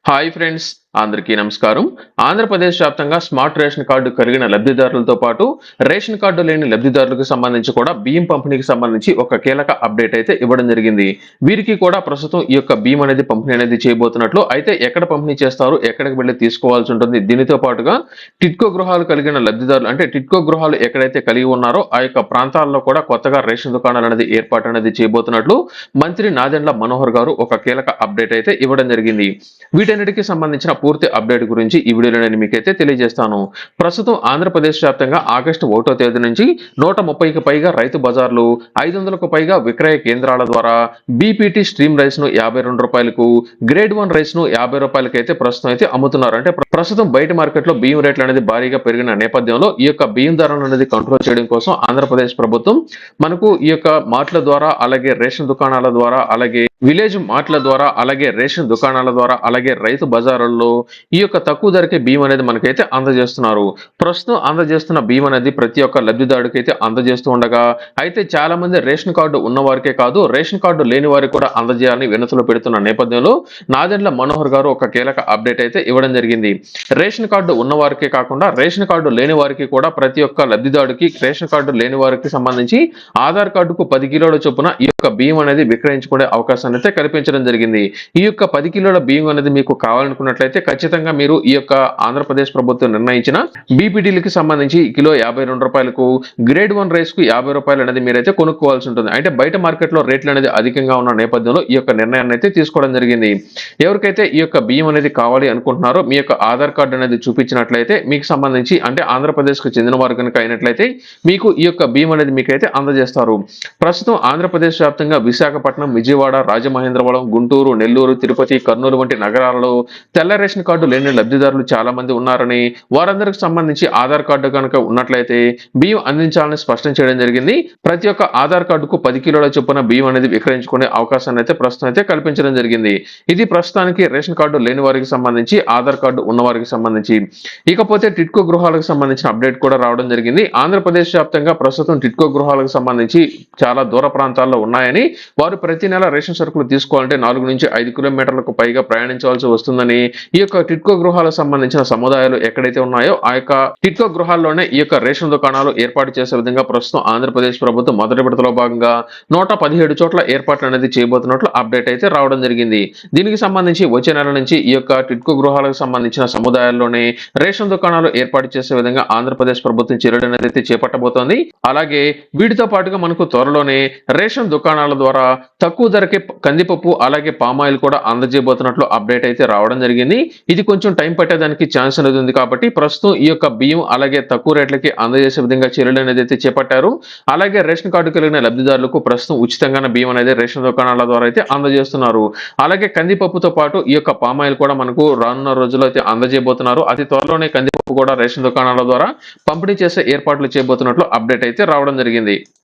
Hi friends, అందరికీ నమస్కారం. ఆంధ్రప్రదేశ్ వ్యాప్తంగా స్మార్ట్ రేషన్ కార్డు కలిగిన లబ్ధిదారులతో పాటు రేషన్ కార్డు లేని లబ్ధిదారులకు సంబంధించి కూడా బియ్యం పంపిణీకి సంబంధించి ఒక కీలక అప్డేట్ అయితే ఇవ్వడం జరిగింది. వీరికి కూడా ప్రస్తుతం ఈ యొక్క బియ్యం అనేది పంపిణీ అనేది చేయబోతున్నట్లు, అయితే ఎక్కడ పంపిణీ చేస్తారు, ఎక్కడికి వెళ్ళి తీసుకోవాల్సి ఉంటుంది, దీనితో పాటుగా టిట్కో గృహాలు కలిగిన లబ్ధిదారులు అంటే టిట్కో గృహాలు ఎక్కడైతే కలిగి ఉన్నారో ఆ యొక్క ప్రాంతాల్లో కూడా కొత్తగా రేషన్ దుకాణాలు అనేది ఏర్పాటు అనేది చేయబోతున్నట్లు మంత్రి నాదెండ్ల మనోహర్ గారు ఒక కీలక అప్డేట్ అయితే ఇవ్వడం జరిగింది. వీటన్నిటికి సంబంధించిన పూర్తి అప్డేట్ గురించి ఈ వీడియోలో నేను మీకైతే తెలియజేస్తాను. ప్రస్తుతం ఆంధ్రప్రదేశ్ వ్యాప్తంగా ఆగస్టు 1వ తేదీ నుంచి 130కి పైగా రైతు బజార్లు, 500కు పైగా విక్రయ కేంద్రాల ద్వారా బీపీటీ స్ట్రీమ్ రైస్ ను రూ. 52, గ్రేడ్ 1 రైస్ ను రూ. 50 అయితే ప్రస్తుతం అయితే అమ్ముతున్నారు. అంటే ప్రస్తుతం బయట మార్కెట్ లో బియ్యం రేట్లు అనేది భారీగా పెరిగిన నేపథ్యంలో ఈ యొక్క బియ్యం ధరలు అనేది కంట్రోల్ చేయడం కోసం ఆంధ్రప్రదేశ్ ప్రభుత్వం మనకు ఈ యొక్క మార్ట్ల ద్వారా, అలాగే రేషన్ దుకాణాల ద్వారా, అలాగే విలేజ్ మార్ట్ల ద్వారా, అలాగే రేషన్ దుకాణాల ద్వారా, అలాగే రైతు బజారుల్లో ఈ యొక్క తక్కువ ధరకే బియ్యం అనేది మనకైతే అందజేస్తున్నారు. ప్రస్తుతం అందజేస్తున్న బియ్యం అనేది ప్రతి ఒక్క లబ్ధిదారుడికి అయితే అందజేస్తూ ఉండగా, అయితే చాలా మంది రేషన్ కార్డు ఉన్న వారికే కాదు, రేషన్ కార్డు లేని వారికి కూడా అందజేయాలని వినతులు పెడుతున్న నేపథ్యంలో నాదెండ్ల మనోహర్ గారు ఒక కీలక అప్డేట్ అయితే ఇవ్వడం జరిగింది. రేషన్ కార్డు ఉన్న వారికే కాకుండా రేషన్ కార్డు లేని వారికి కూడా ప్రతి ఒక్క లబ్ధిదారుడికి రేషన్ కార్డు లేని వారికి సంబంధించి ఆధార్ కార్డుకు 10 కిలోల చొప్పున ఈ యొక్క బియ్యం అనేది విక్రయించుకునే అవకాశాన్ని అయితే కల్పించడం జరిగింది. ఈ యొక్క 10 కిలోల బియ్యం అనేది మీకు కావాలనుకున్నట్లయితే ఖచ్చితంగా మీరు ఈ యొక్క ఆంధ్రప్రదేశ్ ప్రభుత్వం నిర్ణయించిన బీపీటీలకి సంబంధించి కిలో రూ. 52, గ్రేడ్ 1 రైస్ కు రూ. 50 అనేది మీరైతే కొనుక్కోవాల్సి ఉంటుంది. అంటే బయట మార్కెట్ లో రేట్లు అనేది అధికంగా ఉన్న నేపథ్యంలో ఈ యొక్క నిర్ణయాన్ని అయితే తీసుకోవడం జరిగింది. ఎవరికైతే ఈ యొక్క బియ్యం అనేది కావాలి అనుకుంటున్నారో మీ యొక్క ఆధార్ కార్డు అనేది చూపించినట్లయితే మీకు సంబంధించి అంటే ఆంధ్రప్రదేశ్ కు చెందిన వారు కనుక అయినట్లయితే మీకు ఈ యొక్క బియ్యం అనేది మీకైతే అందజేస్తారు. ప్రస్తుతం ఆంధ్రప్రదేశ్ వ్యాప్తంగా విశాఖపట్నం, విజయవాడ, రాజమహేంద్రవరం, గుంటూరు, నెల్లూరు, తిరుపతి, కర్నూలు వంటి నగరాలలో తెల్ల రేషన్ కార్డు లేని లబ్ధిదారులు చాలా మంది ఉన్నారని, వారందరికి సంబంధించి ఆధార్ కార్డు కనుక ఉన్నట్లయితే బియ్యం అందించాలని స్పష్టం చేయడం జరిగింది. ప్రతి ఒక్క ఆధార్ కార్డుకు 10 కిలోల చొప్పున బియ్యం అనేది విక్రయించుకునే అవకాశాన్ని అయితే ప్రస్తుతం అయితే కల్పించడం జరిగింది. ఇది ప్రస్తుతానికి రేషన్ కార్డు లేని వారికి సంబంధించి, ఆధార్ కార్డు ఉన్న వారికి సంబంధించి. ఇకపోతే టిట్కో గృహాలకు సంబంధించిన అప్డేట్ కూడా రావడం జరిగింది. ఆంధ్రప్రదేశ్ వ్యాప్తంగా ప్రస్తుతం టిట్కో గృహాలకు సంబంధించి చాలా దూర ప్రాంతాల్లో ఉన్నాయని, వారు ప్రతి నెల రేషన్ సరుకులు తీసుకోవాలంటే 4 నుంచి 5 కిలోమీటర్లకు పైగా ప్రయాణించవలసి వస్తుందని, ఈ యొక్క టిట్కో గృహాలకు సంబంధించిన సముదాయాలు ఎక్కడైతే ఉన్నాయో ఆ యొక్క టిట్కో గృహాల్లోనే ఈ యొక్క రేషన్ దుకాణాలు ఏర్పాటు చేసే విధంగా ప్రస్తుతం ఆంధ్రప్రదేశ్ ప్రభుత్వం మొదటి విడతలో భాగంగా 117 చోట్ల ఏర్పాట్లు అనేది చేయబోతున్నట్లు అప్డేట్ అయితే రావడం జరిగింది. దీనికి సంబంధించి వచ్చే నెల నుంచి ఈ యొక్క టిట్కో గృహాలకు సంబంధించిన సముదాయాల్లోనే రేషన్ దుకాణాలు ఏర్పాటు చేసే విధంగా ఆంధ్రప్రదేశ్ ప్రభుత్వం చర్యలు అనేది చేపట్టబోతోంది. అలాగే వీటితో పాటుగా మనకు త్వరలోనే రేషన్ దుకాణాల ద్వారా తక్కువ ధరకే కందిపప్పు, అలాగే పామాయిల్ కూడా అందజేయబోతున్నట్లు అప్డేట్ అయితే రావడం జరిగింది. ఇది కొంచెం టైం పట్టేదానికి ఛాన్స్ అనేది ఉంది కాబట్టి ప్రస్తుతం ఈ యొక్క బియ్యం అలాగే తక్కువ రేట్లకి అందజేసే విధంగా చర్యలు అనేది అయితే చేపట్టారు. అలాగే రేషన్ కార్డు కలిగిన లబ్ధిదారులకు ప్రస్తుతం ఉచితంగా బియ్యం అనేది రేషన్ దుకాణాల ద్వారా అయితే అందజేస్తున్నారు. అలాగే కందిపప్పుతో పాటు ఈ యొక్క పామాయిల్ కూడా మనకు రానున్న రోజుల్లో అయితే అందజేయబోతున్నారు. అతి త్వరలోనే కందిపప్పు కూడా రేషన్ దుకాణాల ద్వారా పంపిణీ చేసే ఏర్పాట్లు చేయబోతున్నట్లు అప్డేట్ అయితే రావడం జరిగింది.